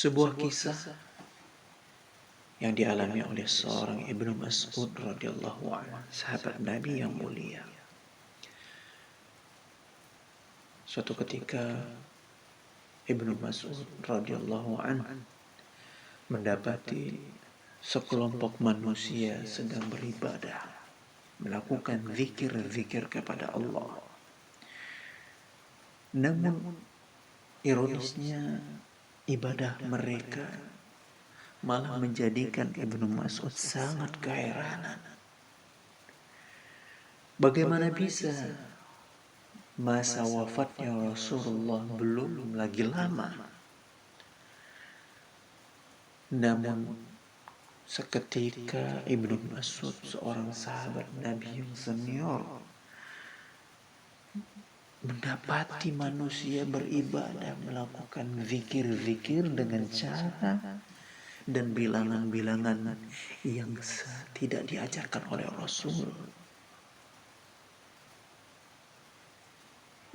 Sebuah kisah yang dialami oleh seorang Ibnu Mas'ud radhiyallahu anhu, sahabat Nabi yang mulia. Suatu ketika Ibnu Mas'ud radhiyallahu anhu mendapati sekelompok manusia sedang beribadah, melakukan zikir-zikir kepada Allah. Namun ironisnya ibadah mereka malah menjadikan Ibnu Mas'ud sangat keheranan. Bagaimana bisa masa wafatnya Rasulullah belum lagi lama, namun seketika Ibnu Mas'ud, seorang sahabat Nabi yang senior, mendapati manusia beribadah, melakukan zikir-zikir dengan cara dan bilangan-bilangan yang tidak diajarkan oleh Rasul.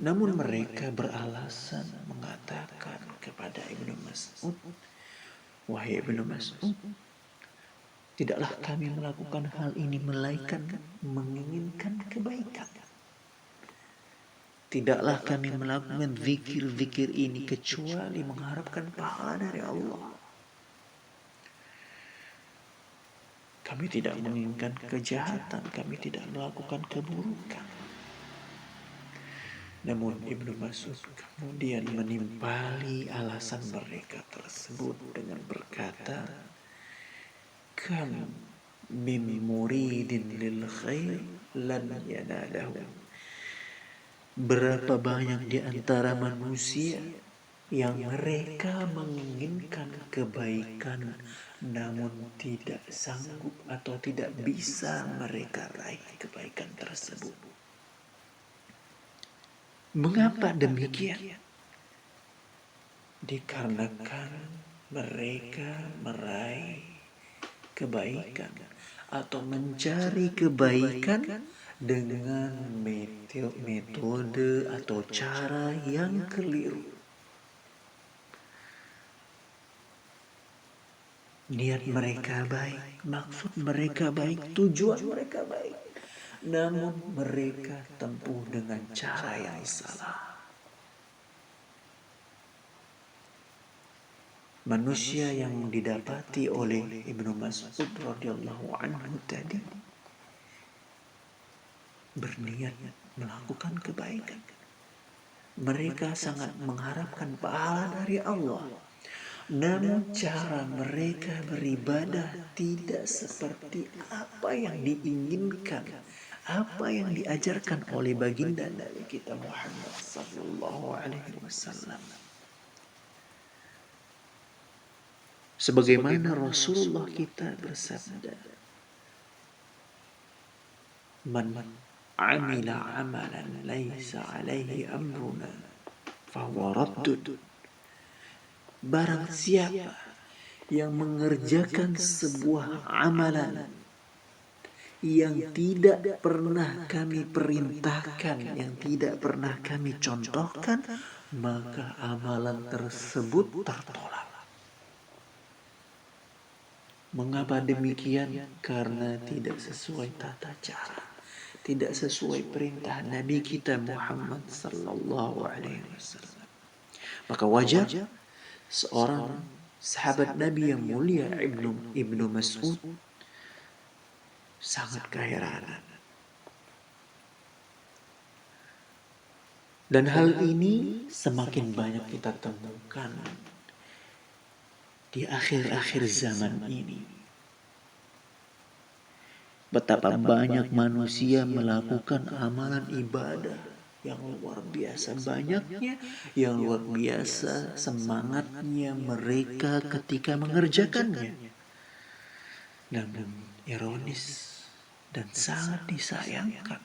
Namun mereka beralasan mengatakan kepada Ibnu Mas'ud, "Wahai Ibnu Mas'ud, tidaklah kami melakukan hal ini melainkan menginginkan kebaikan. Tidaklah kami melakukan zikir-zikir ini kecuali mengharapkan pahala dari Allah. Kami tidak menginginkan kejahatan, kami tidak melakukan keburukan." Namun Ibnu Mas'ud kemudian menimpali alasan mereka tersebut dengan berkata, "Kam min muridin lil khair lan yanalahu." Berapa banyak di antara manusia yang mereka menginginkan kebaikan namun tidak sanggup atau tidak bisa mereka raih kebaikan tersebut. Mengapa demikian? Dikarenakan mereka meraih kebaikan atau mencari kebaikan dengan metode atau cara yang keliru. Niat mereka baik, maksud mereka baik, tujuan mereka baik, namun mereka tempuh dengan cara yang salah. Manusia yang didapati oleh Ibnu Mas'ud radhiyallahu anhu tadi berniat melakukan kebaikan. Mereka sangat mengharapkan pahala dari Allah. Namun cara mereka beribadah tidak seperti apa yang diinginkan, apa yang diajarkan oleh baginda Nabi kita Muhammad sallallahu alaihi wasallam. Sebagaimana Rasulullah kita bersabda, "Man amila amalan laisa alaihi amruna fahuwa raddun." Barang siapa yang mengerjakan sebuah amalan yang tidak pernah kami perintahkan, yang tidak pernah kami contohkan, maka amalan tersebut tertolak. Mengapa demikian? Karena tidak sesuai tata cara, tidak sesuai perintah Nabi kita Muhammad sallallahu alaihi wasallam. Maka wajar seorang sahabat Nabi yang mulia Ibnu Mas'ud sangat keheranan. Dan hal ini semakin banyak kita temukan di akhir-akhir zaman ini. Betapa banyak manusia melakukan amalan ibadah yang luar biasa banyaknya, yang luar biasa semangatnya mereka ketika mengerjakannya. Namun ironis dan sangat disayangkan,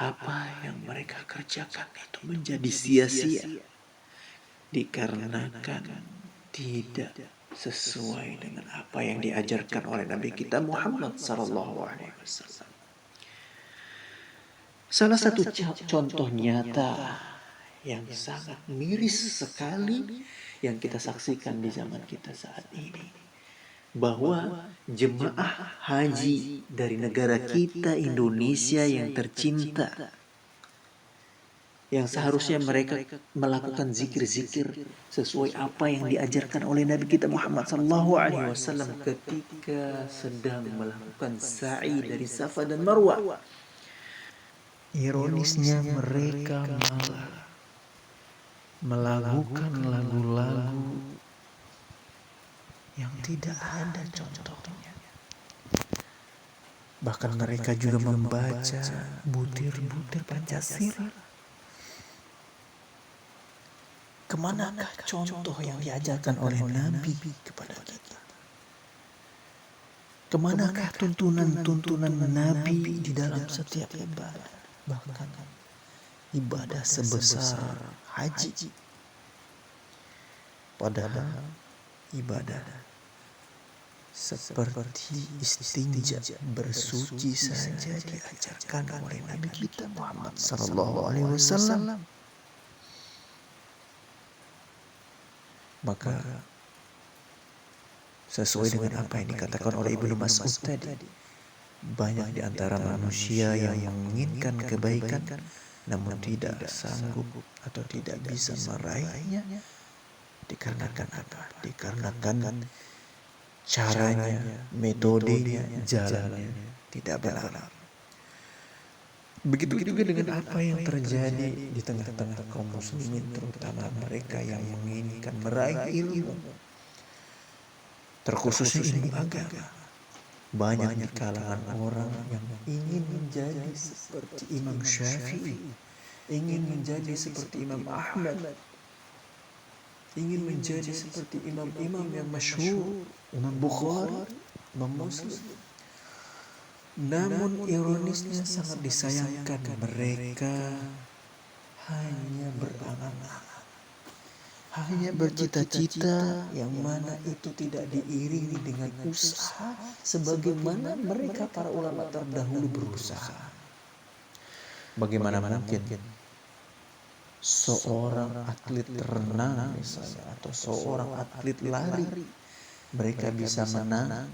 apa yang mereka kerjakan itu menjadi sia-sia dikarenakan tidak sesuai dengan apa yang diajarkan oleh Nabi kita Muhammad sallallahu alaihi wasallam. Salah satu contoh nyata yang sangat miris sekali yang kita saksikan di zaman kita saat ini. Bahwa jemaah haji dari negara kita Indonesia yang tercinta, yang seharusnya mereka melakukan zikir-zikir sesuai apa yang diajarkan oleh Nabi kita Muhammad SAW ketika sedang melakukan sa'i dari Safa dan Marwah. Ironisnya mereka malah melakukan lagu-lagu yang tidak ada contohnya. Bahkan mereka juga membaca butir-butir Pancasila. Kemanakah contoh yang diajarkan oleh Nabi kepada kita? Kemanakah tuntunan-tuntunan Nabi di dalam setiap ibadah? Bahkan ibadah sebesar haji. Padahal ibadah seperti istinja, bersuci saja diajarkan oleh Nabi kita Muhammad SAW. Maka sesuai dengan apa yang dikatakan oleh Ibnu Mas'ud tadi, banyak di antara manusia yang menginginkan kebaikan namun tidak sanggup atau tidak bisa meraihnya. Dikarenakan apa? Dikarenakan caranya, metodenya, jalannya tidak benar. Begitu juga dengan apa yang terjadi di tengah-tengah kaum muslimin, terutama mereka yang menginginkan meraih ilmu, terkhususnya ilmu agama. Banyak di kalangan orang yang ingin menjadi seperti Imam Syafi'i, ingin menjadi seperti Imam Ahmad, ingin menjadi seperti imam-imam yang masyhur, Imam Bukhari, Imam Muslim. Namun ironisnya sangat disayangkan, mereka hanya berangan-angan, hanya bercita-cita yang mana itu tidak diiringi dengan usaha sebagaimana mereka para ulama terdahulu berusaha. Bagaimana mungkin seorang atlet renang misalnya, atau seorang atlet lari, mereka bisa menang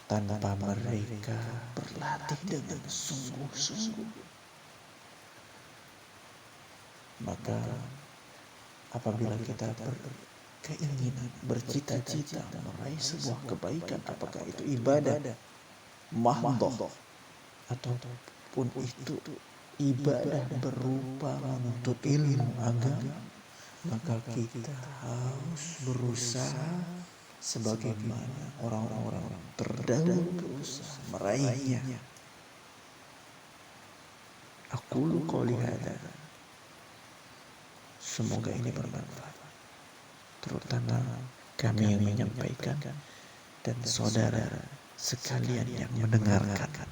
tanpa mereka berlatih dengan sungguh-sungguh. Maka apabila kita berkeinginan, bercita-cita meraih sebuah kebaikan, apakah itu ibadah mahdhah ataupun itu ibadah berupa menuntut ilmu agama, maka kita harus berusaha sebagaimana orang-orang terdahulu berusaha meraihnya. Aqulu qouli hadza. Semoga ini bermanfaat, terutama kami yang menyampaikan dan saudara sekalian yang mendengarkan.